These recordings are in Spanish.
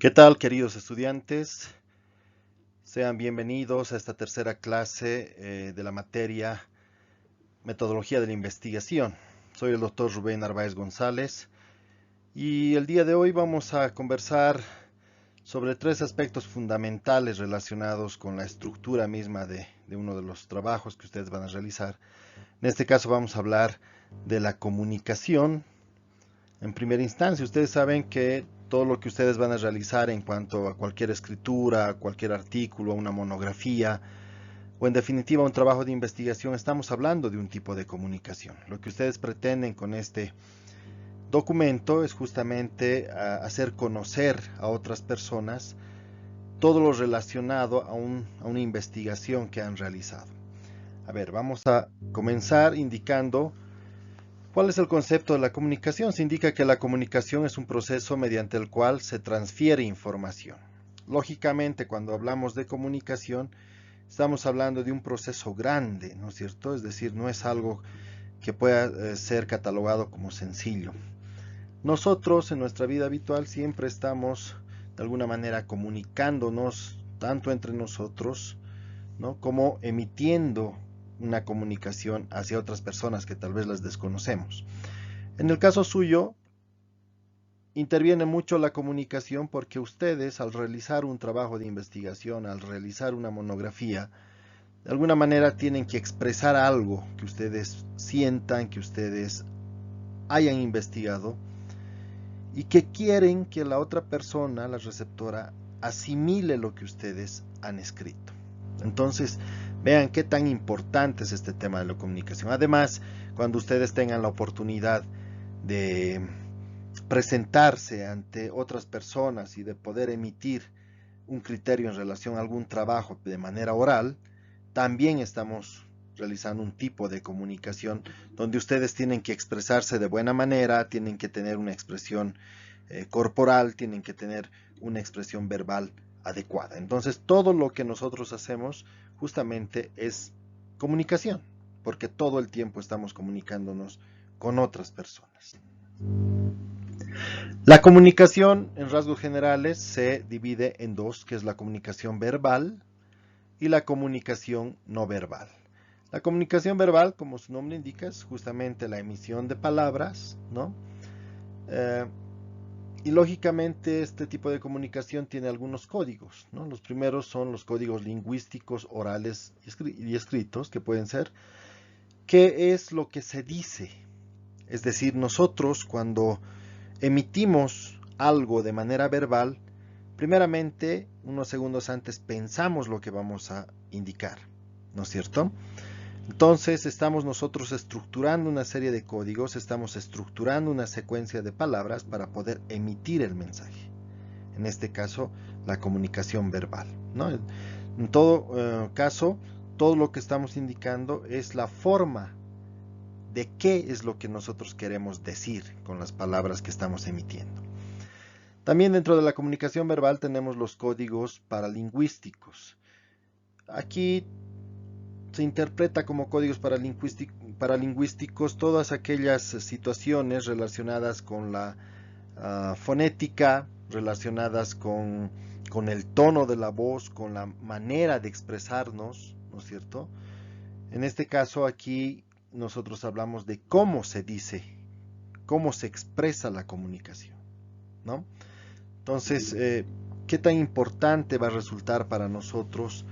¿Qué tal, queridos estudiantes? Sean bienvenidos a esta tercera clase de la materia Metodología de la Investigación. Soy el doctor Rubén Narváez González y el día de hoy vamos a conversar sobre tres aspectos fundamentales relacionados con la estructura misma de uno de los trabajos que ustedes van a realizar. En este caso vamos a hablar de la comunicación. En primera instancia, ustedes saben que todo lo que ustedes van a realizar en cuanto a cualquier escritura, cualquier artículo, una monografía o en definitiva un trabajo de investigación, estamos hablando de un tipo de comunicación. Lo que ustedes pretenden con este documento es justamente hacer conocer a otras personas todo lo relacionado a una investigación que han realizado. A ver, vamos a comenzar indicando ¿cuál es el concepto de la comunicación? Se indica que la comunicación es un proceso mediante el cual se transfiere información. Lógicamente, cuando hablamos de comunicación, estamos hablando de un proceso grande, ¿no es cierto? Es decir, no es algo que pueda ser catalogado como sencillo. Nosotros en nuestra vida habitual siempre estamos de alguna manera comunicándonos tanto entre nosotros, ¿no? como emitiendo una comunicación hacia otras personas que tal vez las desconocemos. En el caso suyo, interviene mucho la comunicación porque ustedes al realizar un trabajo de investigación, al realizar una monografía, de alguna manera tienen que expresar algo que ustedes sientan, que ustedes hayan investigado y que quieren que la otra persona, la receptora, asimile lo que ustedes han escrito. Entonces, vean qué tan importante es este tema de la comunicación. Además, cuando ustedes tengan la oportunidad de presentarse ante otras personas y de poder emitir un criterio en relación a algún trabajo de manera oral, también estamos realizando un tipo de comunicación donde ustedes tienen que expresarse de buena manera, tienen que tener una expresión corporal, tienen que tener una expresión verbal adecuada. Entonces, todo lo que nosotros hacemos justamente es comunicación, porque todo el tiempo estamos comunicándonos con otras personas. La comunicación, en rasgos generales, se divide en dos, que es la comunicación verbal y la comunicación no verbal. La comunicación verbal, como su nombre indica, es justamente la emisión de palabras, ¿no? Eh, y lógicamente este tipo de comunicación tiene algunos códigos, ¿no? Los primeros son los códigos lingüísticos, orales y escritos, que pueden ser, ¿qué es lo que se dice? Es decir, nosotros cuando emitimos algo de manera verbal, primeramente, unos segundos antes pensamos lo que vamos a indicar, ¿no es cierto? Entonces estamos nosotros estructurando una serie de códigos, estamos estructurando una secuencia de palabras para poder emitir el mensaje. En este caso, la comunicación verbal, ¿no? En todo caso, todo lo que estamos indicando es la forma de qué es lo que nosotros queremos decir con las palabras que estamos emitiendo. También dentro de la comunicación verbal tenemos los códigos paralingüísticos. Aquí se interpreta como códigos paralingüísticos todas aquellas situaciones relacionadas con la fonética, relacionadas con el tono de la voz, con la manera de expresarnos, ¿no es cierto? En este caso aquí nosotros hablamos de cómo se dice, cómo se expresa la comunicación, ¿no? Entonces, ¿qué tan importante va a resultar para nosotros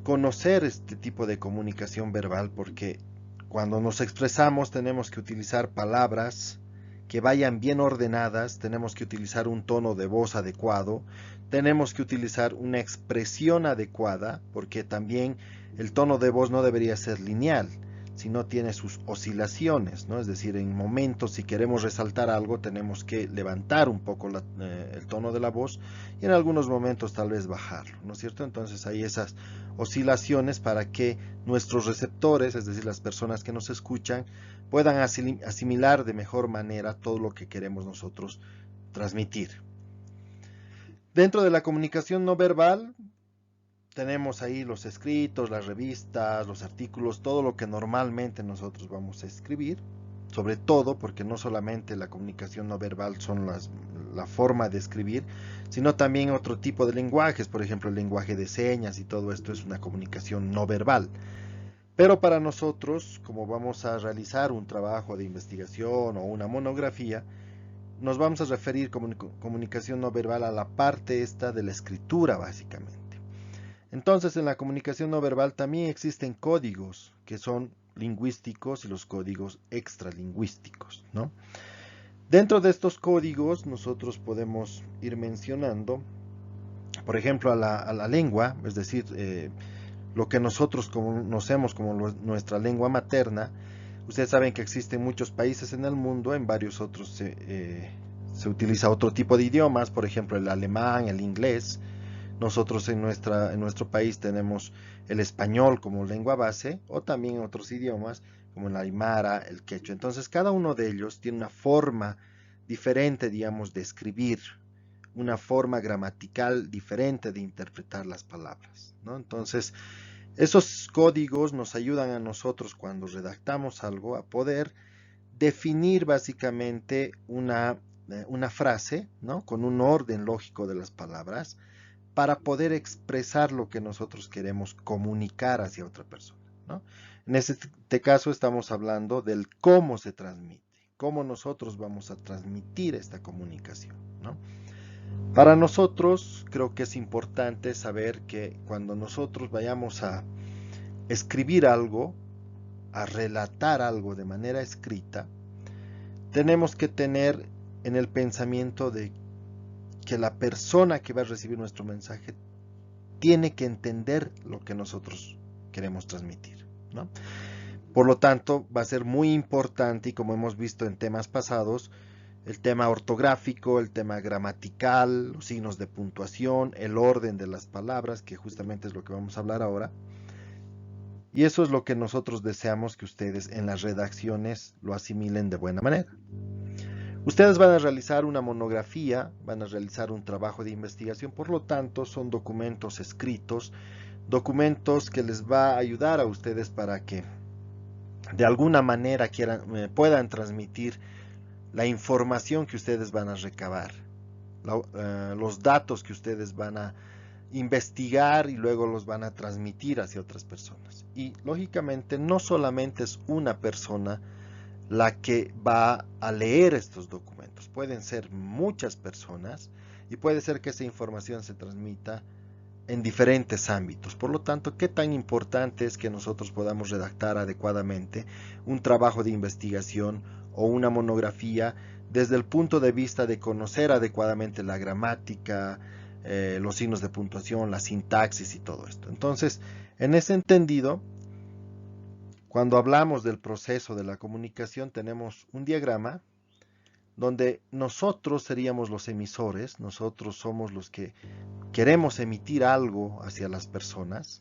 conocer este tipo de comunicación verbal? Porque cuando nos expresamos tenemos que utilizar palabras que vayan bien ordenadas, tenemos que utilizar un tono de voz adecuado, tenemos que utilizar una expresión adecuada, porque también el tono de voz no debería ser lineal, sino tiene sus oscilaciones, ¿no? Es decir, en momentos si queremos resaltar algo tenemos que levantar un poco el tono de la voz y en algunos momentos tal vez bajarlo, ¿no es cierto? Entonces hay esas oscilaciones para que nuestros receptores, es decir, las personas que nos escuchan, puedan asimilar de mejor manera todo lo que queremos nosotros transmitir. Dentro de la comunicación no verbal, tenemos ahí los escritos, las revistas, los artículos, todo lo que normalmente nosotros vamos a escribir. sobre todo porque no solamente la comunicación no verbal son la forma de escribir, sino también otro tipo de lenguajes, por ejemplo el lenguaje de señas y todo esto es una comunicación no verbal. Pero para nosotros, como vamos a realizar un trabajo de investigación o una monografía, nos vamos a referir como comunicación no verbal a la parte esta de la escritura básicamente. Entonces en la comunicación no verbal también existen códigos que son lingüísticos y los códigos extralingüísticos, ¿no? Dentro de estos códigos nosotros podemos ir mencionando, por ejemplo, a la lengua, es decir, lo que nosotros conocemos como nuestra lengua materna. Ustedes saben que existen muchos países en el mundo, en varios otros se utiliza otro tipo de idiomas, por ejemplo el alemán, el inglés. Nosotros en nuestro país tenemos el español como lengua base o también otros idiomas como el aymara, el quechua. Entonces cada uno de ellos tiene una forma diferente, digamos, de escribir, una forma gramatical diferente de interpretar las palabras, ¿no? Entonces esos códigos nos ayudan a nosotros cuando redactamos algo a poder definir básicamente una frase, ¿no? Con un orden lógico de las palabras para poder expresar lo que nosotros queremos comunicar hacia otra persona, ¿no? En este caso estamos hablando del cómo se transmite, cómo nosotros vamos a transmitir esta comunicación, ¿no? Para nosotros creo que es importante saber que cuando nosotros vayamos a escribir algo, a relatar algo de manera escrita, tenemos que tener en el pensamiento de que la persona que va a recibir nuestro mensaje tiene que entender lo que nosotros queremos transmitir, ¿no? Por lo tanto, va a ser muy importante, y como hemos visto en temas pasados, el tema ortográfico, el tema gramatical, los signos de puntuación, el orden de las palabras, que justamente es lo que vamos a hablar ahora. Y eso es lo que nosotros deseamos que ustedes en las redacciones lo asimilen de buena manera. Ustedes van a realizar una monografía, van a realizar un trabajo de investigación, por lo tanto son documentos escritos, documentos que les va a ayudar a ustedes para que de alguna manera puedan transmitir la información que ustedes van a recabar, los datos que ustedes van a investigar y luego los van a transmitir hacia otras personas. Y lógicamente no solamente es una persona la que va a leer estos documentos, pueden ser muchas personas y puede ser que esa información se transmita en diferentes ámbitos. Por lo tanto, ¿qué tan importante es que nosotros podamos redactar adecuadamente un trabajo de investigación o una monografía desde el punto de vista de conocer adecuadamente la gramática, los signos de puntuación, la sintaxis y todo esto? Entonces, en ese entendido, cuando hablamos del proceso de la comunicación, tenemos un diagrama donde nosotros seríamos los emisores, nosotros somos los que queremos emitir algo hacia las personas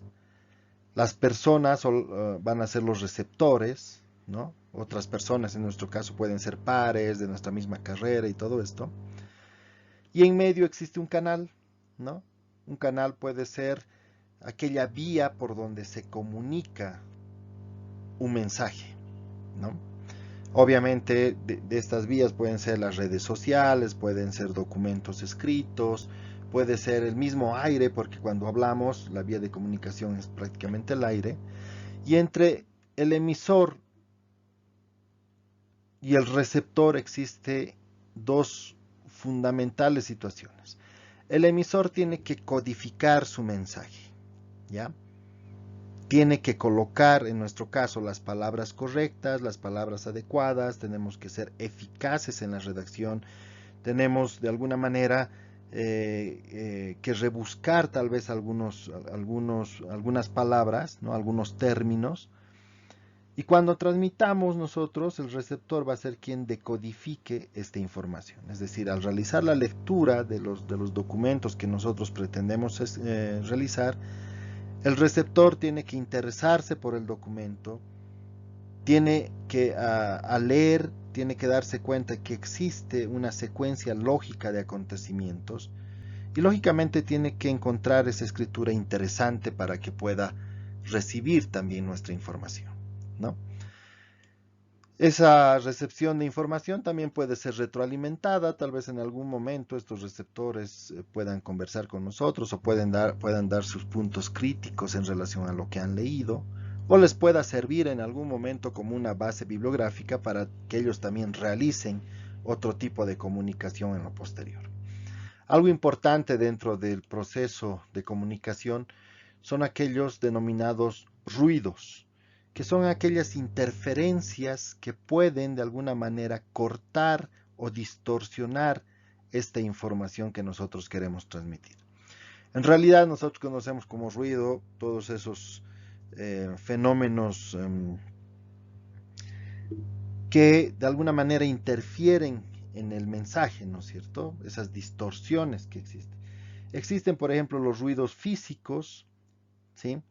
van a ser los receptores, ¿no? Otras personas en nuestro caso pueden ser pares de nuestra misma carrera y todo esto. Y en medio existe un canal, ¿no? Un canal puede ser aquella vía por donde se comunica un mensaje, ¿no? Obviamente de estas vías pueden ser las redes sociales, pueden ser documentos escritos, puede ser el mismo aire, porque cuando hablamos la vía de comunicación es prácticamente el aire, y entre el emisor y el receptor existe dos fundamentales situaciones. El emisor tiene que codificar su mensaje, ¿ya? Tiene que colocar, en nuestro caso, las palabras correctas, las palabras adecuadas, tenemos que ser eficaces en la redacción, tenemos de alguna manera que rebuscar tal vez algunas palabras, ¿no? Algunos términos, y cuando transmitamos nosotros, el receptor va a ser quien decodifique esta información. Es decir, al realizar la lectura de los documentos que nosotros pretendemos realizar, el receptor tiene que interesarse por el documento, tiene que al leer, tiene que darse cuenta que existe una secuencia lógica de acontecimientos y lógicamente tiene que encontrar esa escritura interesante para que pueda recibir también nuestra información, ¿no? Esa recepción de información también puede ser retroalimentada, tal vez en algún momento estos receptores puedan conversar con nosotros o puedan dar sus puntos críticos en relación a lo que han leído, o les pueda servir en algún momento como una base bibliográfica para que ellos también realicen otro tipo de comunicación en lo posterior. Algo importante dentro del proceso de comunicación son aquellos denominados ruidos, que son aquellas interferencias que pueden de alguna manera cortar o distorsionar esta información que nosotros queremos transmitir. En realidad nosotros conocemos como ruido todos esos fenómenos que de alguna manera interfieren en el mensaje, ¿no es cierto? Esas distorsiones que existen. Existen, por ejemplo, los ruidos físicos, ¿sí?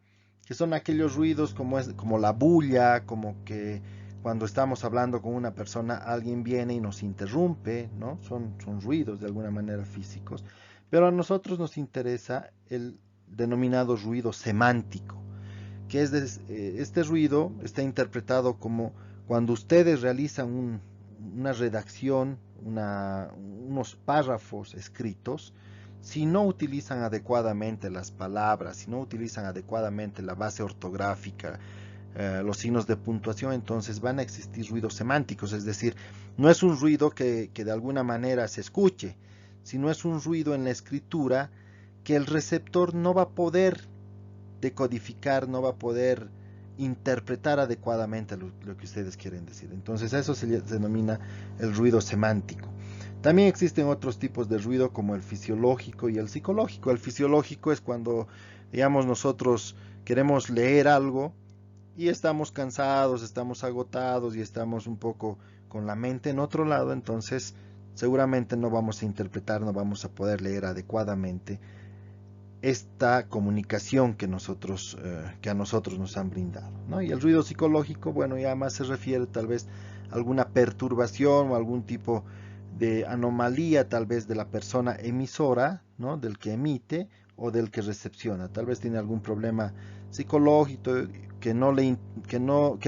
Que son aquellos ruidos como la bulla, como que cuando estamos hablando con una persona, alguien viene y nos interrumpe, ¿no? Son ruidos de alguna manera físicos. Pero a nosotros nos interesa el denominado ruido semántico, que este ruido está interpretado como cuando ustedes realizan una redacción, unos párrafos escritos, si no utilizan adecuadamente las palabras, si no utilizan adecuadamente la base ortográfica, los signos de puntuación, entonces van a existir ruidos semánticos, es decir, no es un ruido que de alguna manera se escuche, sino es un ruido en la escritura que el receptor no va a poder decodificar, no va a poder interpretar adecuadamente lo que ustedes quieren decir. Entonces eso se denomina el ruido semántico. También existen otros tipos de ruido como el fisiológico y el psicológico. El fisiológico es cuando, digamos, nosotros queremos leer algo y estamos cansados, estamos agotados y estamos un poco con la mente en otro lado, entonces seguramente no vamos a interpretar, no vamos a poder leer adecuadamente esta comunicación que a nosotros nos han brindado, ¿no? Y el ruido psicológico, bueno, ya más se refiere tal vez a alguna perturbación o algún tipo de anomalía tal vez de la persona emisora, ¿no? Del que emite o del que recepciona. Tal vez tiene algún problema psicológico que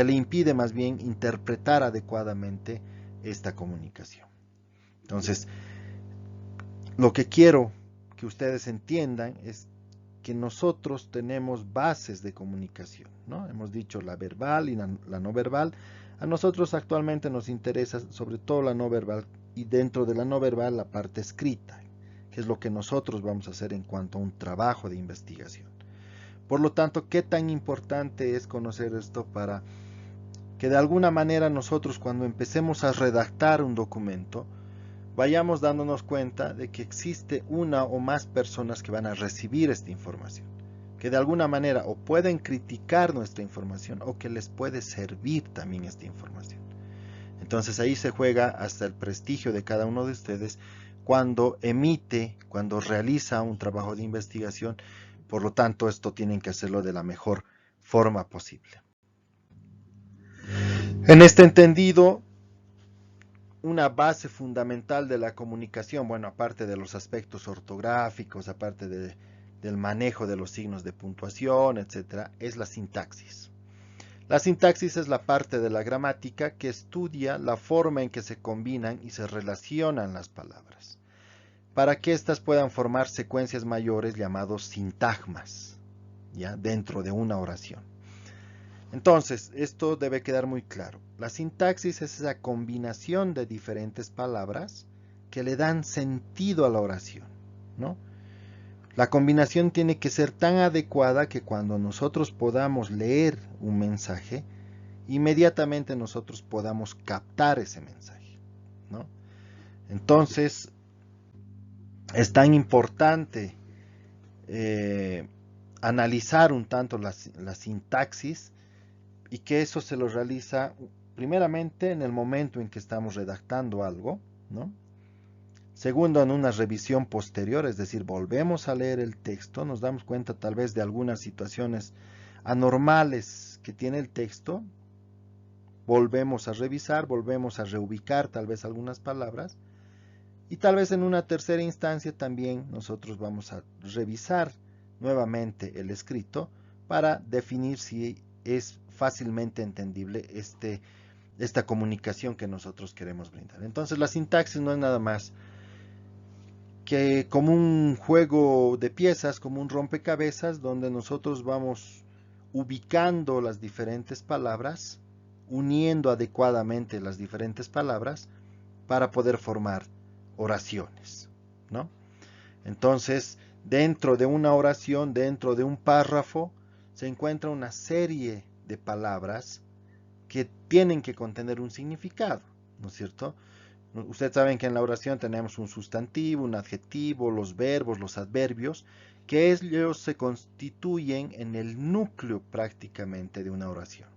le impide más bien interpretar adecuadamente esta comunicación. Entonces, lo que quiero que ustedes entiendan es que nosotros tenemos bases de comunicación, ¿no? Hemos dicho la verbal y la no verbal. A nosotros actualmente nos interesa sobre todo la no verbal y dentro de la no verbal la parte escrita, que es lo que nosotros vamos a hacer en cuanto a un trabajo de investigación. Por lo tanto, ¿qué tan importante es conocer esto para que de alguna manera nosotros cuando empecemos a redactar un documento vayamos dándonos cuenta de que existe una o más personas que van a recibir esta información, que de alguna manera o pueden criticar nuestra información o que les puede servir también esta información. Entonces ahí se juega hasta el prestigio de cada uno de ustedes cuando emite, cuando realiza un trabajo de investigación. Por lo tanto, esto tienen que hacerlo de la mejor forma posible. En este entendido, una base fundamental de la comunicación, bueno, aparte de los aspectos ortográficos, aparte del manejo de los signos de puntuación, etcétera, es la sintaxis. La sintaxis es la parte de la gramática que estudia la forma en que se combinan y se relacionan las palabras, para que éstas puedan formar secuencias mayores llamados sintagmas, ¿ya? Dentro de una oración. Entonces, esto debe quedar muy claro. La sintaxis es esa combinación de diferentes palabras que le dan sentido a la oración, ¿no? La combinación tiene que ser tan adecuada que cuando nosotros podamos leer un mensaje, inmediatamente nosotros podamos captar ese mensaje, ¿no? Entonces, es tan importante analizar un tanto la sintaxis y que eso se lo realiza primeramente en el momento en que estamos redactando algo, ¿no? Segundo, en una revisión posterior, es decir, volvemos a leer el texto, nos damos cuenta tal vez de algunas situaciones anormales que tiene el texto, volvemos a revisar, volvemos a reubicar tal vez algunas palabras y tal vez en una tercera instancia también nosotros vamos a revisar nuevamente el escrito para definir si es fácilmente entendible esta comunicación que nosotros queremos brindar. Entonces la sintaxis no es nada más que como un juego de piezas, como un rompecabezas, donde nosotros vamos ubicando las diferentes palabras, uniendo adecuadamente las diferentes palabras para poder formar oraciones, ¿no? Entonces, dentro de una oración, dentro de un párrafo, se encuentra una serie de palabras que tienen que contener un significado, ¿no es cierto? Ustedes saben que en la oración tenemos un sustantivo, un adjetivo, los verbos, los adverbios, que ellos se constituyen en el núcleo prácticamente de una oración.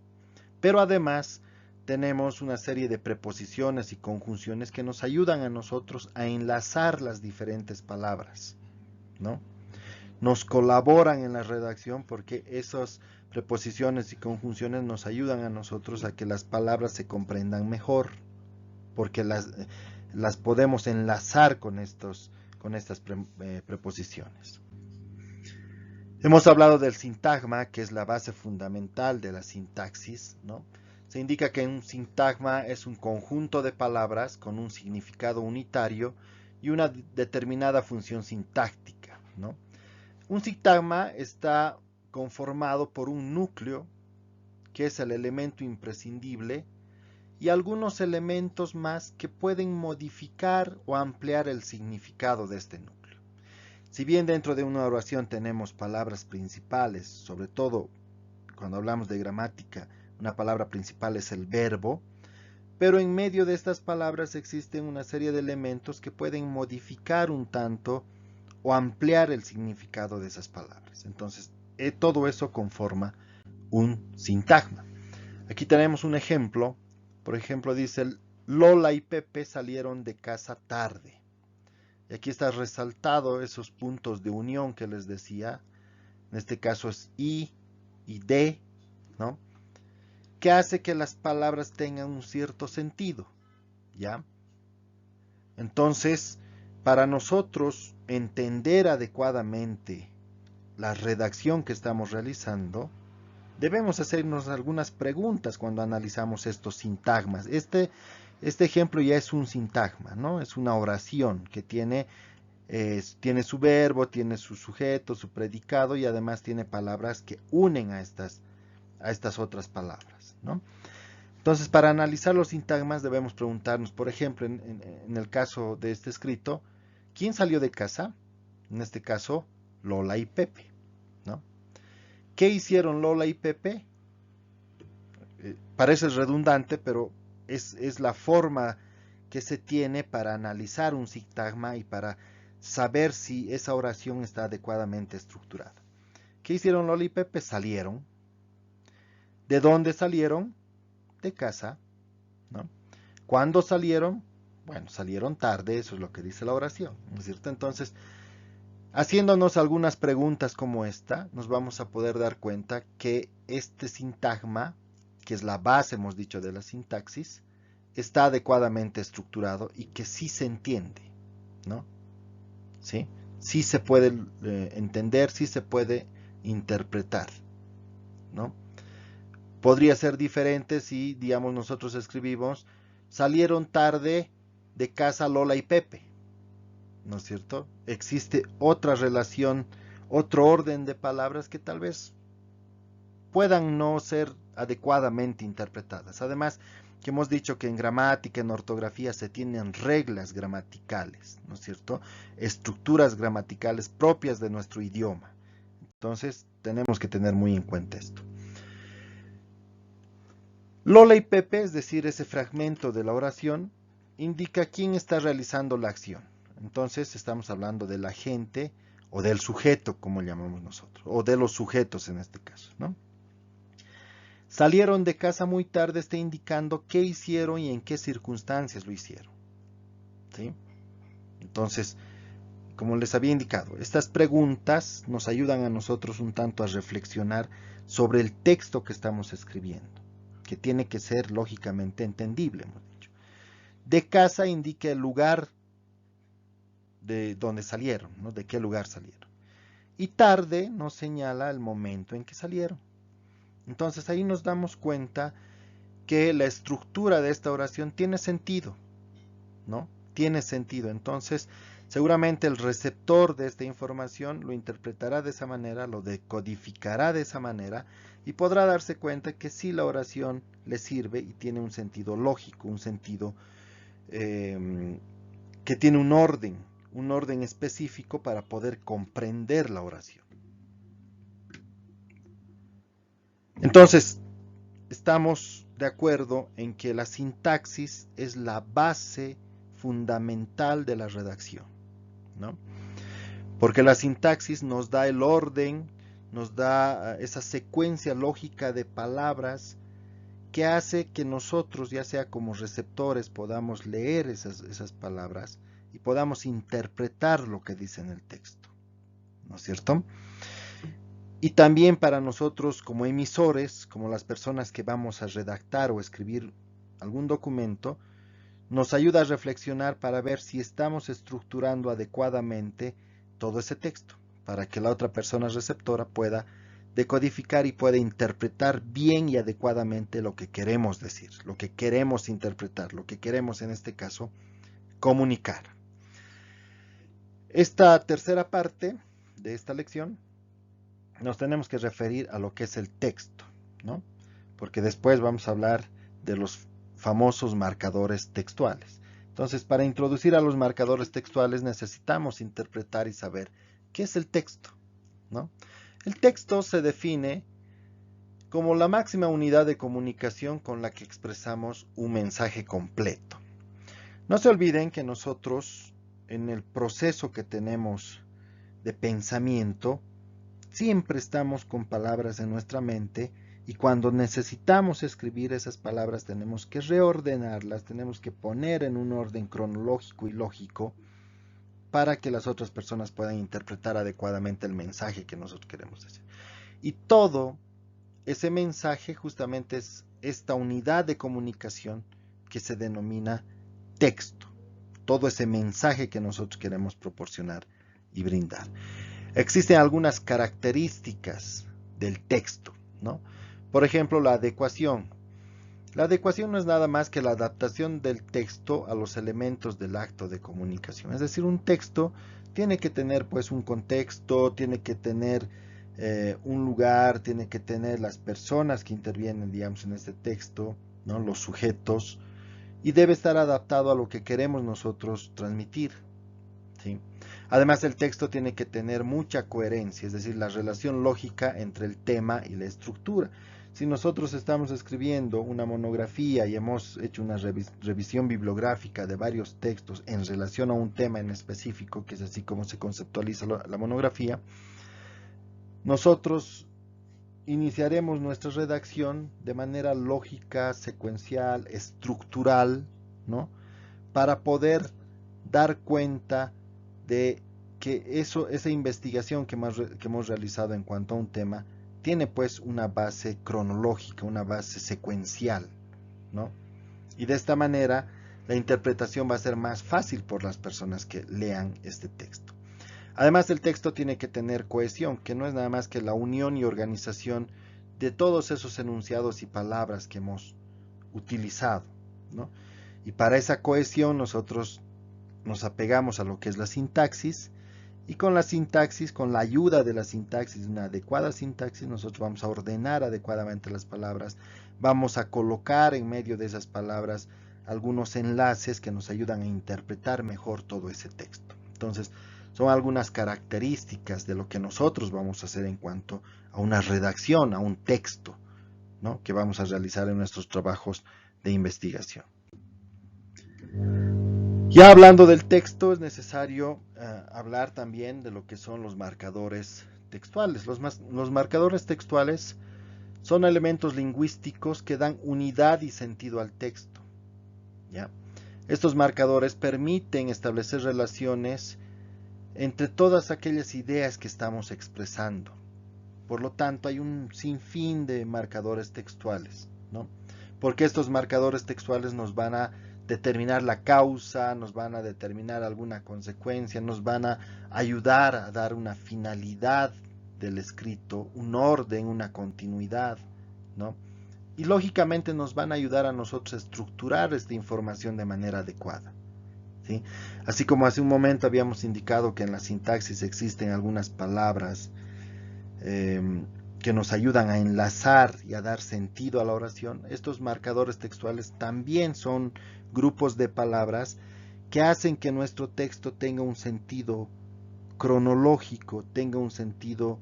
Pero además tenemos una serie de preposiciones y conjunciones que nos ayudan a nosotros a enlazar las diferentes palabras, ¿no? Nos colaboran en la redacción porque esas preposiciones y conjunciones nos ayudan a nosotros a que las palabras se comprendan mejor, porque las podemos enlazar con estas preposiciones. Hemos hablado del sintagma, que es la base fundamental de la sintaxis, ¿no? Se indica que un sintagma es un conjunto de palabras con un significado unitario y una determinada función sintáctica, ¿no? Un sintagma está conformado por un núcleo, que es el elemento imprescindible, y algunos elementos más que pueden modificar o ampliar el significado de este núcleo. Si bien dentro de una oración tenemos palabras principales, sobre todo cuando hablamos de gramática, una palabra principal es el verbo, pero en medio de estas palabras existen una serie de elementos que pueden modificar un tanto o ampliar el significado de esas palabras. Entonces, todo eso conforma un sintagma. Aquí tenemos un ejemplo. Por ejemplo, dice, Lola y Pepe salieron de casa tarde. Y aquí está resaltado esos puntos de unión que les decía. En este caso es y de, ¿no? Que hace que las palabras tengan un cierto sentido, ¿ya? Entonces, para nosotros entender adecuadamente la redacción que estamos realizando, debemos hacernos algunas preguntas cuando analizamos estos sintagmas. Este ejemplo ya es un sintagma, ¿no? Es una oración que tiene su verbo, tiene su sujeto, su predicado y además tiene palabras que unen a estas otras palabras, ¿no? Entonces, para analizar los sintagmas debemos preguntarnos, por ejemplo, en el caso de este escrito, ¿quién salió de casa? En este caso, Lola y Pepe, ¿no? ¿Qué hicieron Lola y Pepe? Parece redundante, pero es la forma que se tiene para analizar un sintagma y para saber si esa oración está adecuadamente estructurada. ¿Qué hicieron Lola y Pepe? Salieron. ¿De dónde salieron? De casa, ¿no? ¿Cuándo salieron? Bueno, salieron tarde, eso es lo que dice la oración, ¿no es cierto? Entonces, haciéndonos algunas preguntas como esta, nos vamos a poder dar cuenta que este sintagma, que es la base, hemos dicho, de la sintaxis, está adecuadamente estructurado y que sí se entiende, ¿no? ¿Sí? Sí se puede entender, sí se puede interpretar, ¿no? Podría ser diferente si, digamos, nosotros escribimos, salieron tarde de casa Lola y Pepe, ¿no es cierto? Existe otra relación, otro orden de palabras que tal vez puedan no ser adecuadamente interpretadas. Además, que hemos dicho que en gramática, en ortografía se tienen reglas gramaticales, ¿no es cierto? Estructuras gramaticales propias de nuestro idioma. Entonces, tenemos que tener muy en cuenta esto. Lola y Pepe, es decir, ese fragmento de la oración, indica quién está realizando la acción. Entonces, estamos hablando del agente o del sujeto, como llamamos nosotros, o de los sujetos en este caso, ¿no? Salieron de casa muy tarde, está indicando qué hicieron y en qué circunstancias lo hicieron, ¿sí? Entonces, como les había indicado, estas preguntas nos ayudan a nosotros un tanto a reflexionar sobre el texto que estamos escribiendo, que tiene que ser lógicamente entendible, hemos dicho. De casa indica el lugar de donde salieron, ¿no? De qué lugar salieron. Y tarde nos señala el momento en que salieron. Entonces ahí nos damos cuenta que la estructura de esta oración tiene sentido, ¿no? Tiene sentido. Entonces, seguramente el receptor de esta información lo interpretará de esa manera, lo decodificará de esa manera y podrá darse cuenta que sí la oración le sirve y tiene un sentido lógico, un sentido que tiene un orden específico para poder comprender la oración. Entonces, estamos de acuerdo en que la sintaxis es la base fundamental de la redacción, ¿no? Porque la sintaxis nos da el orden, nos da esa secuencia lógica de palabras que hace que nosotros, ya sea como receptores, podamos leer esas palabras y podamos interpretar lo que dice en el texto, ¿no es cierto? Y también para nosotros como emisores, como las personas que vamos a redactar o escribir algún documento, nos ayuda a reflexionar para ver si estamos estructurando adecuadamente todo ese texto, para que la otra persona receptora pueda decodificar y pueda interpretar bien y adecuadamente lo que queremos decir, lo que queremos interpretar, lo que queremos en este caso comunicar. Esta tercera parte de esta lección nos tenemos que referir a lo que es el texto, ¿no? Porque después vamos a hablar de los famosos marcadores textuales. Entonces, para introducir a los marcadores textuales necesitamos interpretar y saber qué es el texto, ¿no? El texto se define como la máxima unidad de comunicación con la que expresamos un mensaje completo. No se olviden que nosotros, en el proceso que tenemos de pensamiento, siempre estamos con palabras en nuestra mente y cuando necesitamos escribir esas palabras tenemos que reordenarlas, tenemos que poner en un orden cronológico y lógico para que las otras personas puedan interpretar adecuadamente el mensaje que nosotros queremos decir. Y todo ese mensaje justamente es esta unidad de comunicación que se denomina texto. Todo ese mensaje que nosotros queremos proporcionar y brindar. Existen algunas características del texto, ¿no? Por ejemplo, la adecuación. La adecuación no es nada más que la adaptación del texto a los elementos del acto de comunicación. Es decir, un texto tiene que tener pues un contexto, tiene que tener un lugar, tiene que tener las personas que intervienen, digamos, en este texto, ¿no? Los sujetos, y debe estar adaptado a lo que queremos nosotros transmitir, ¿sí? Además, el texto tiene que tener mucha coherencia, es decir, la relación lógica entre el tema y la estructura. Si nosotros estamos escribiendo una monografía y hemos hecho una revisión bibliográfica de varios textos en relación a un tema en específico, que es así como se conceptualiza la monografía, nosotros iniciaremos nuestra redacción de manera lógica, secuencial, estructural, ¿no? Para poder dar cuenta de que esa investigación que hemos realizado en cuanto a un tema tiene pues una base cronológica, una base secuencial, ¿no? Y de esta manera la interpretación va a ser más fácil por las personas que lean este texto. Además, el texto tiene que tener cohesión, que no es nada más que la unión y organización de todos esos enunciados y palabras que hemos utilizado, ¿no? Y para esa cohesión nosotros nos apegamos a lo que es la sintaxis, y con la sintaxis, con la ayuda de la sintaxis, una adecuada sintaxis, nosotros vamos a ordenar adecuadamente las palabras, vamos a colocar en medio de esas palabras algunos enlaces que nos ayudan a interpretar mejor todo ese texto. Entonces, son algunas características de lo que nosotros vamos a hacer en cuanto a una redacción, a un texto, ¿no? Que vamos a realizar en nuestros trabajos de investigación. Ya hablando del texto, es necesario hablar también de lo que son los marcadores textuales. Los marcadores textuales son elementos lingüísticos que dan unidad y sentido al texto, ¿ya? Estos marcadores permiten establecer relaciones entre todas aquellas ideas que estamos expresando. Por lo tanto, hay un sinfín de marcadores textuales, ¿no? Porque estos marcadores textuales nos van a determinar la causa, nos van a determinar alguna consecuencia, nos van a ayudar a dar una finalidad del escrito, un orden, una continuidad, ¿no? y lógicamente nos van a ayudar a nosotros a estructurar esta información de manera adecuada, ¿sí? Así como hace un momento habíamos indicado que en la sintaxis existen algunas palabras que nos ayudan a enlazar y a dar sentido a la oración, estos marcadores textuales también son grupos de palabras que hacen que nuestro texto tenga un sentido cronológico, tenga un sentido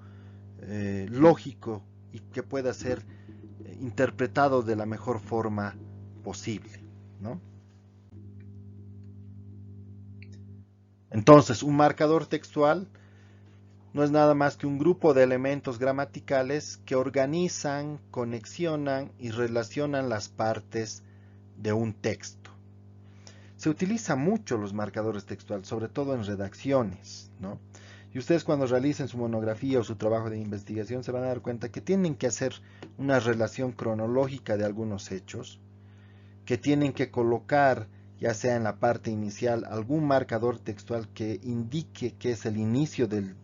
lógico y que pueda ser interpretado de la mejor forma posible, ¿no? Entonces, un marcador textual no es nada más que un grupo de elementos gramaticales que organizan, conexionan y relacionan las partes de un texto. Se utiliza mucho los marcadores textuales, sobre todo en redacciones, ¿no? Y ustedes cuando realicen su monografía o su trabajo de investigación se van a dar cuenta que tienen que hacer una relación cronológica de algunos hechos, que tienen que colocar, ya sea en la parte inicial, algún marcador textual que indique que es el inicio del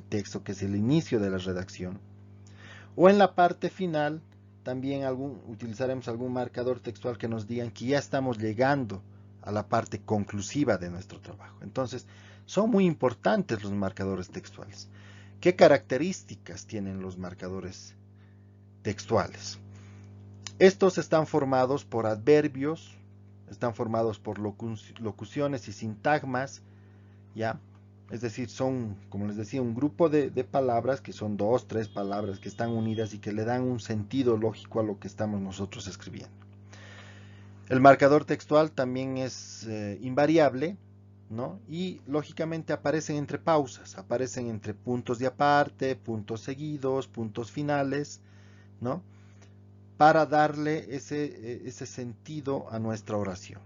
texto, que es el inicio de la redacción. O en la parte final, también utilizaremos algún marcador textual que nos digan que ya estamos llegando a la parte conclusiva de nuestro trabajo. Entonces, son muy importantes los marcadores textuales. ¿Qué características tienen los marcadores textuales? Estos están formados por adverbios, están formados por locuciones y sintagmas, ¿ya? Es decir, son, como les decía, un grupo de palabras que son 2, 3 palabras que están unidas y que le dan un sentido lógico a lo que estamos nosotros escribiendo. El marcador textual también es invariable, ¿no? Y lógicamente aparecen entre pausas, aparecen entre puntos de aparte, puntos seguidos, puntos finales, ¿no? Para darle ese sentido a nuestra oración.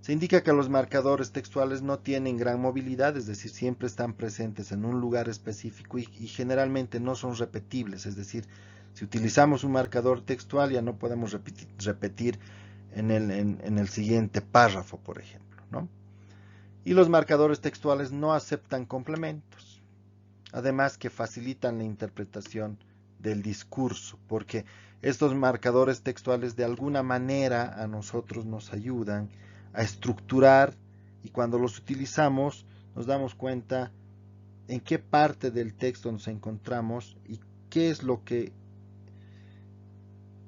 Se indica que los marcadores textuales no tienen gran movilidad, es decir, siempre están presentes en un lugar específico y generalmente no son repetibles, es decir, si utilizamos un marcador textual ya no podemos repetir en el siguiente párrafo, por ejemplo, ¿no? Y los marcadores textuales no aceptan complementos, además que facilitan la interpretación del discurso, porque estos marcadores textuales de alguna manera a nosotros nos ayudan a estructurar y cuando los utilizamos nos damos cuenta en qué parte del texto nos encontramos y qué es lo que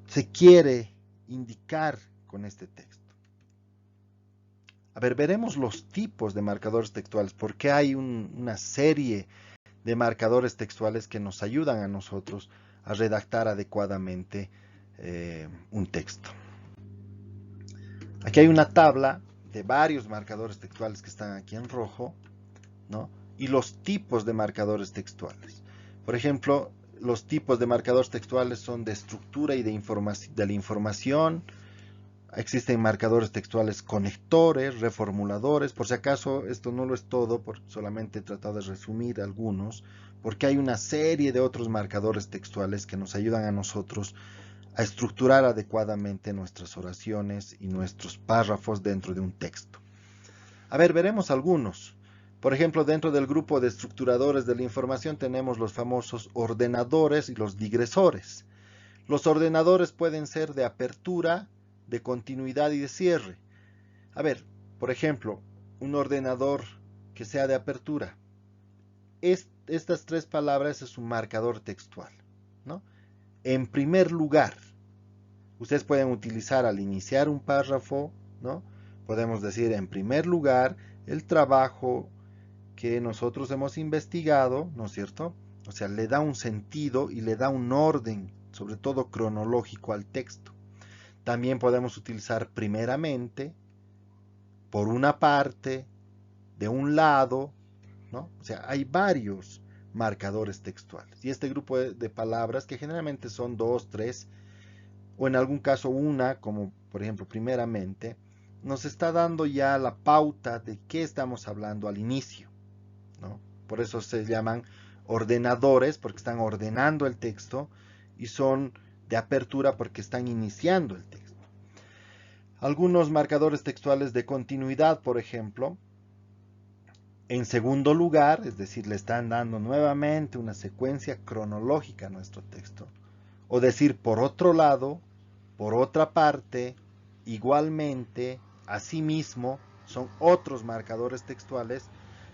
se quiere indicar con este texto. A ver, veremos los tipos de marcadores textuales, porque hay una serie de marcadores textuales que nos ayudan a nosotros a redactar adecuadamente un texto. Aquí hay una tabla de varios marcadores textuales que están aquí en rojo, ¿no? Y los tipos de marcadores textuales. Por ejemplo, los tipos de marcadores textuales son de estructura y de la información. Existen marcadores textuales conectores, reformuladores. Por si acaso, esto no lo es todo, solamente he tratado de resumir algunos, porque hay una serie de otros marcadores textuales que nos ayudan a nosotros a estructurar adecuadamente nuestras oraciones y nuestros párrafos dentro de un texto. A ver, veremos algunos. Por ejemplo, dentro del grupo de estructuradores de la información tenemos los famosos ordenadores y los digresores. Los ordenadores pueden ser de apertura, de continuidad y de cierre. A ver, por ejemplo, un ordenador que sea de apertura. Estas tres palabras es un marcador textual, ¿no? En primer lugar, ustedes pueden utilizar al iniciar un párrafo, ¿no? Podemos decir en primer lugar el trabajo que nosotros hemos investigado, ¿no es cierto? O sea, le da un sentido y le da un orden, sobre todo cronológico al texto. También podemos utilizar primeramente, por una parte, de un lado, ¿no? O sea, hay varios marcadores textuales. Y este grupo de palabras, que generalmente son 2, 3, o en algún caso una, como por ejemplo primeramente, nos está dando ya la pauta de qué estamos hablando al inicio, ¿no? Por eso se llaman ordenadores, porque están ordenando el texto, y son de apertura porque están iniciando el texto. Algunos marcadores textuales de continuidad, por ejemplo, en segundo lugar, es decir, le están dando nuevamente una secuencia cronológica a nuestro texto. O decir, por otro lado, Por otra parte, igualmente, asimismo, son otros marcadores textuales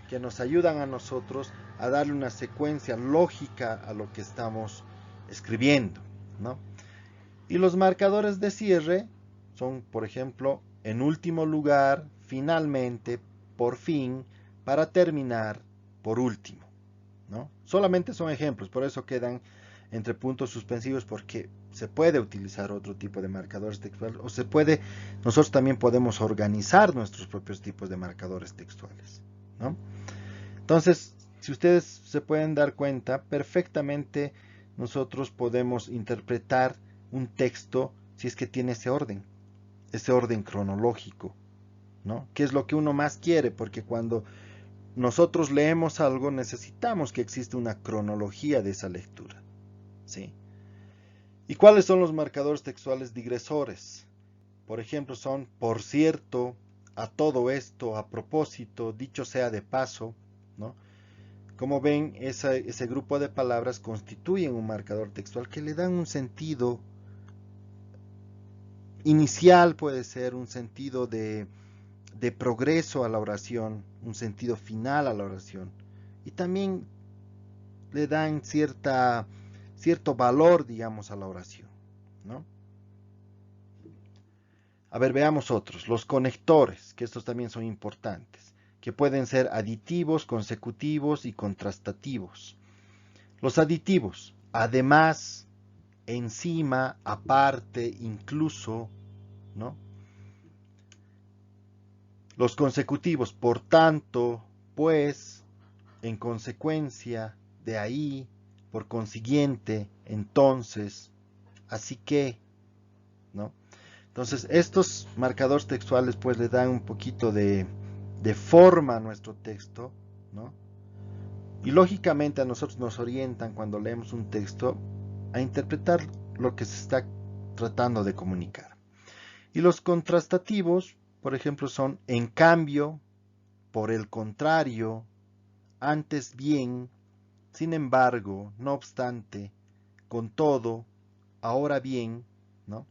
que nos ayudan a nosotros a darle una secuencia lógica a lo que estamos escribiendo, ¿no? Y los marcadores de cierre son, por ejemplo, en último lugar, finalmente, por fin, para terminar, por último, ¿no? Solamente son ejemplos, por eso quedan entre puntos suspensivos, porque se puede utilizar otro tipo de marcadores textuales, o nosotros también podemos organizar nuestros propios tipos de marcadores textuales, ¿no? Entonces, si ustedes se pueden dar cuenta, perfectamente nosotros podemos interpretar un texto si es que tiene ese orden cronológico, ¿no? Que es lo que uno más quiere, porque cuando nosotros leemos algo necesitamos que exista una cronología de esa lectura, ¿sí? ¿Y cuáles son los marcadores textuales digresores? Por ejemplo, son por cierto, a todo esto, a propósito, dicho sea de paso, ¿no? Como ven, ese grupo de palabras constituyen un marcador textual que le dan un sentido inicial, puede ser un sentido de progreso a la oración, un sentido final a la oración. Y también le dan cierto valor, digamos, a la oración, ¿no? A ver, veamos otros. Los conectores, que estos también son importantes, que pueden ser aditivos, consecutivos y contrastativos. Los aditivos, además, encima, aparte, incluso, ¿no? Los consecutivos, por tanto, pues, en consecuencia, de ahí, por consiguiente, entonces, así que, ¿no? Entonces, estos marcadores textuales pues le dan un poquito de forma a nuestro texto, ¿no? Y lógicamente a nosotros nos orientan cuando leemos un texto a interpretar lo que se está tratando de comunicar. Y los contrastativos, por ejemplo, son en cambio, por el contrario, antes bien, sin embargo, no obstante, con todo, ahora bien, ¿no?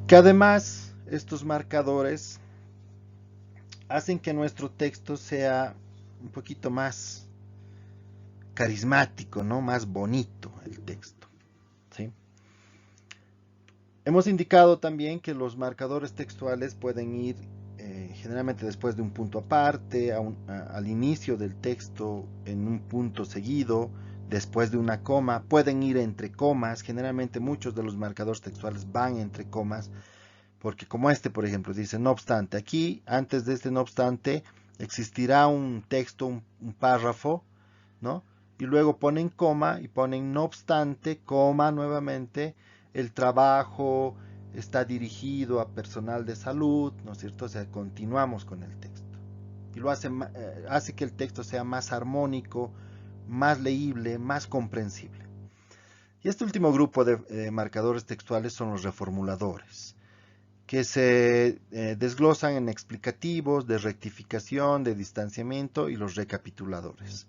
Que además estos marcadores hacen que nuestro texto sea un poquito más carismático, ¿no? Más bonito el texto, ¿sí? Hemos indicado también que los marcadores textuales pueden ir generalmente después de un punto aparte, al inicio del texto en un punto seguido, después de una coma, pueden ir entre comas, generalmente muchos de los marcadores textuales van entre comas, porque como este, por ejemplo, dice no obstante, aquí antes de este no obstante existirá un texto, un párrafo, ¿no? Y luego ponen coma y ponen no obstante, coma nuevamente, el trabajo está dirigido a personal de salud, ¿no es cierto? O sea, continuamos con el texto. Y lo hace que el texto sea más armónico, más leíble, más comprensible. Y este último grupo de marcadores textuales son los reformuladores, que se desglosan en explicativos, de rectificación, de distanciamiento y los recapituladores.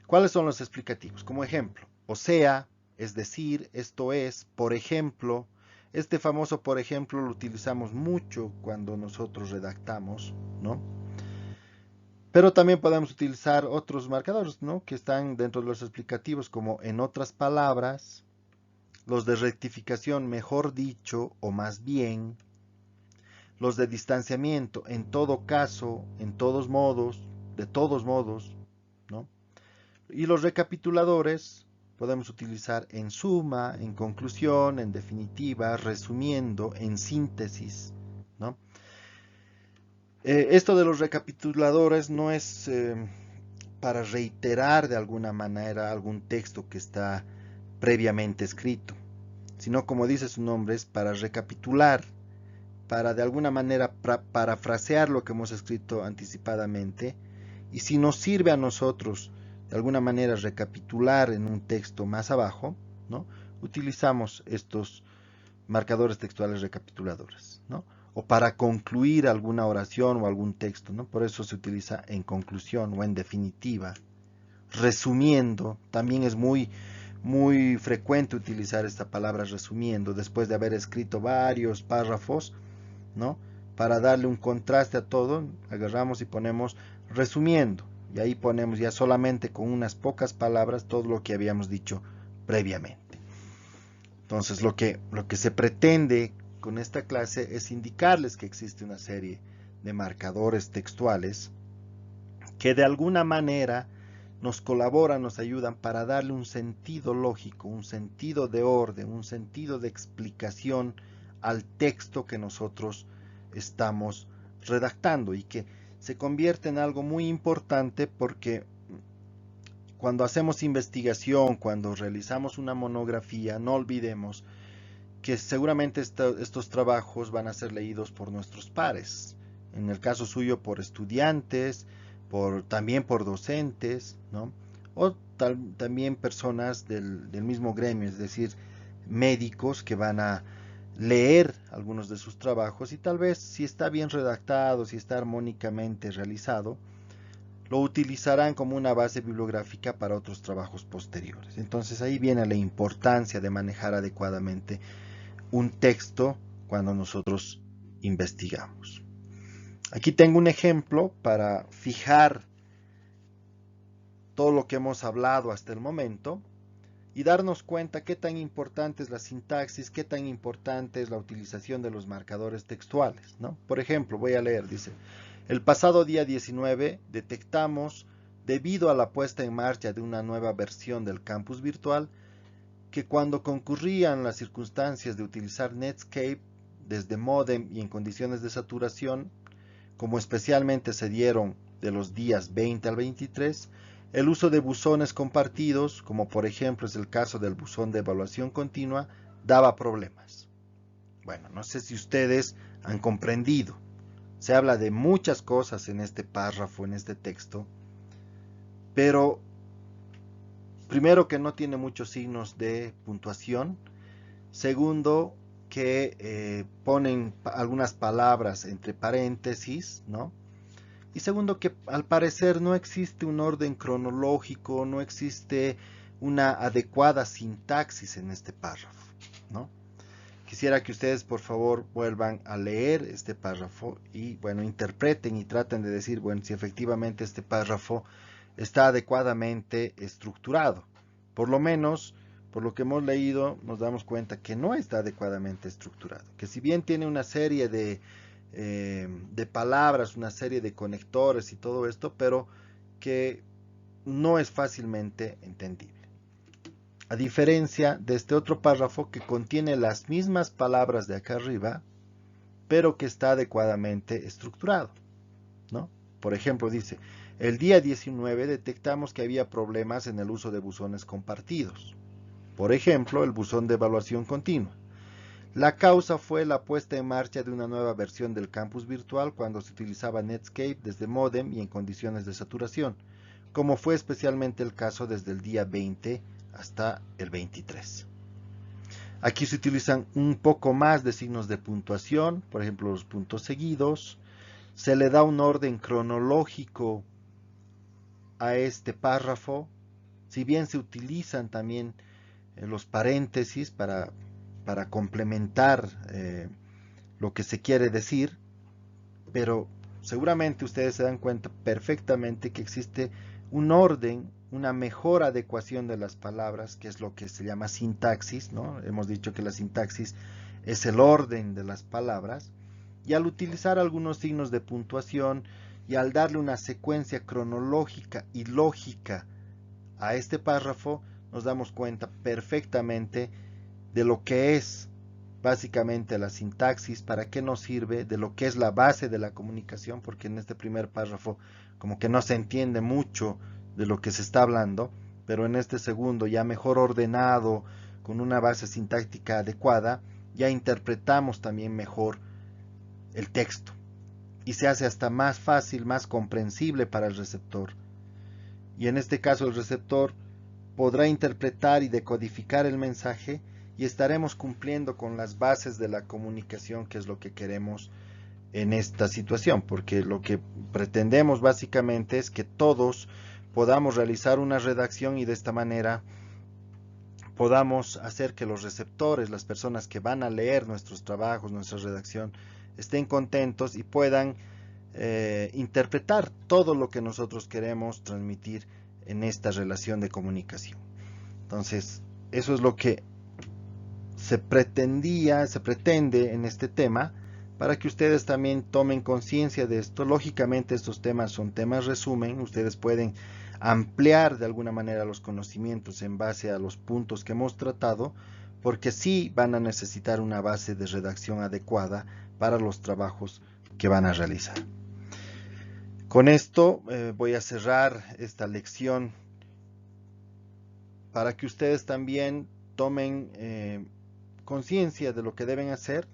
¿Cuáles son los explicativos? Como ejemplo, o sea, es decir, esto es, por ejemplo, este famoso por ejemplo lo utilizamos mucho cuando nosotros redactamos, ¿no? Pero también podemos utilizar otros marcadores, ¿no? Que están dentro de los explicativos, como en otras palabras, los de rectificación, mejor dicho, o más bien, los de distanciamiento, en todo caso, en todos modos, de todos modos, ¿no? Y los recapituladores podemos utilizar en suma, en conclusión, en definitiva, resumiendo, en síntesis, ¿no? Esto de los recapituladores no es para reiterar de alguna manera algún texto que está previamente escrito, sino como dice su nombre, es para recapitular, para de alguna manera parafrasear lo que hemos escrito anticipadamente, y si nos sirve a nosotros de alguna manera recapitular en un texto más abajo, ¿no? Utilizamos estos marcadores textuales recapituladores, ¿no? O para concluir alguna oración o algún texto, ¿no? Por eso se utiliza en conclusión o en definitiva. Resumiendo, también es muy, muy frecuente utilizar esta palabra resumiendo, después de haber escrito varios párrafos, ¿no? Para darle un contraste a todo, agarramos y ponemos resumiendo, y ahí ponemos ya solamente con unas pocas palabras todo lo que habíamos dicho previamente. Entonces lo que se pretende con esta clase es indicarles que existe una serie de marcadores textuales que de alguna manera nos colaboran, nos ayudan para darle un sentido lógico, un sentido de orden, un sentido de explicación al texto que nosotros estamos redactando, y que se convierte en algo muy importante porque cuando hacemos investigación, cuando realizamos una monografía, no olvidemos que seguramente estos trabajos van a ser leídos por nuestros pares, en el caso suyo por estudiantes, también por docentes, ¿no? O también personas del mismo gremio, es decir, médicos que van a leer algunos de sus trabajos, y tal vez si está bien redactado, si está armónicamente realizado, lo utilizarán como una base bibliográfica para otros trabajos posteriores. Entonces ahí viene la importancia de manejar adecuadamente un texto cuando nosotros investigamos. Aquí tengo un ejemplo para fijar todo lo que hemos hablado hasta el momento y darnos cuenta qué tan importante es la sintaxis, qué tan importante es la utilización de los marcadores textuales, ¿no? Por ejemplo, voy a leer, dice: el pasado día 19 detectamos, debido a la puesta en marcha de una nueva versión del campus virtual, que cuando concurrían las circunstancias de utilizar Netscape desde módem y en condiciones de saturación, como especialmente se dieron de los días 20 al 23, el uso de buzones compartidos, como por ejemplo es el caso del buzón de evaluación continua, daba problemas. Bueno, no sé si ustedes han comprendido. Se habla de muchas cosas en este párrafo, en este texto, pero primero que no tiene muchos signos de puntuación. Segundo, que ponen algunas palabras entre paréntesis, ¿no? Y segundo, que al parecer no existe un orden cronológico, no existe una adecuada sintaxis en este párrafo, ¿no? Quisiera que ustedes por favor vuelvan a leer este párrafo y, bueno, interpreten y traten de decir, bueno, si efectivamente este párrafo está adecuadamente estructurado. Por lo menos, por lo que hemos leído, nos damos cuenta que no está adecuadamente estructurado, que si bien tiene una serie de palabras, una serie de conectores y todo esto, pero que no es fácilmente entendible. A diferencia de este otro párrafo que contiene las mismas palabras de acá arriba, pero que está adecuadamente estructurado, ¿no? Por ejemplo, dice: el día 19 detectamos que había problemas en el uso de buzones compartidos. Por ejemplo, el buzón de evaluación continua. La causa fue la puesta en marcha de una nueva versión del campus virtual cuando se utilizaba Netscape desde módem y en condiciones de saturación, como fue especialmente el caso desde el día 20 hasta el 23. Aquí se utilizan un poco más de signos de puntuación, por ejemplo los puntos seguidos. Se le da un orden cronológico a este párrafo, si bien se utilizan también los paréntesis para complementar lo que se quiere decir, pero seguramente ustedes se dan cuenta perfectamente que existe un orden, una mejor adecuación de las palabras, que es lo que se llama sintaxis, ¿no? Hemos dicho que la sintaxis es el orden de las palabras, y al utilizar algunos signos de puntuación y al darle una secuencia cronológica y lógica a este párrafo, nos damos cuenta perfectamente de lo que es básicamente la sintaxis, para qué nos sirve, de lo que es la base de la comunicación, porque en este primer párrafo como que no se entiende mucho de lo que se está hablando, pero en este segundo, ya mejor ordenado, con una base sintáctica adecuada, ya interpretamos también mejor el texto y se hace hasta más fácil, más comprensible para el receptor. Y en este caso el receptor podrá interpretar y decodificar el mensaje, y estaremos cumpliendo con las bases de la comunicación, que es lo que queremos en esta situación, porque lo que pretendemos básicamente es que todos podamos realizar una redacción y de esta manera podamos hacer que los receptores, las personas que van a leer nuestros trabajos, nuestra redacción, estén contentos y puedan interpretar todo lo que nosotros queremos transmitir en esta relación de comunicación. Entonces, eso es lo que se pretende en este tema, para que ustedes también tomen conciencia de esto. Lógicamente estos temas son temas resumen, ustedes pueden ampliar de alguna manera los conocimientos en base a los puntos que hemos tratado, porque sí van a necesitar una base de redacción adecuada para los trabajos que van a realizar. Con esto voy a cerrar esta lección para que ustedes también tomen conciencia de lo que deben hacer,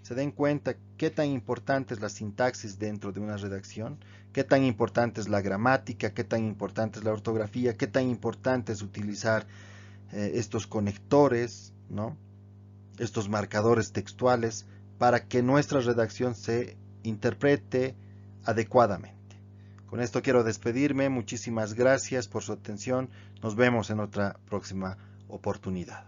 se den cuenta qué tan importante es la sintaxis dentro de una redacción, qué tan importante es la gramática, qué tan importante es la ortografía, qué tan importante es utilizar estos conectores, ¿no? Estos marcadores textuales, para que nuestra redacción se interprete adecuadamente. Con esto quiero despedirme, muchísimas gracias por su atención, nos vemos en otra próxima oportunidad.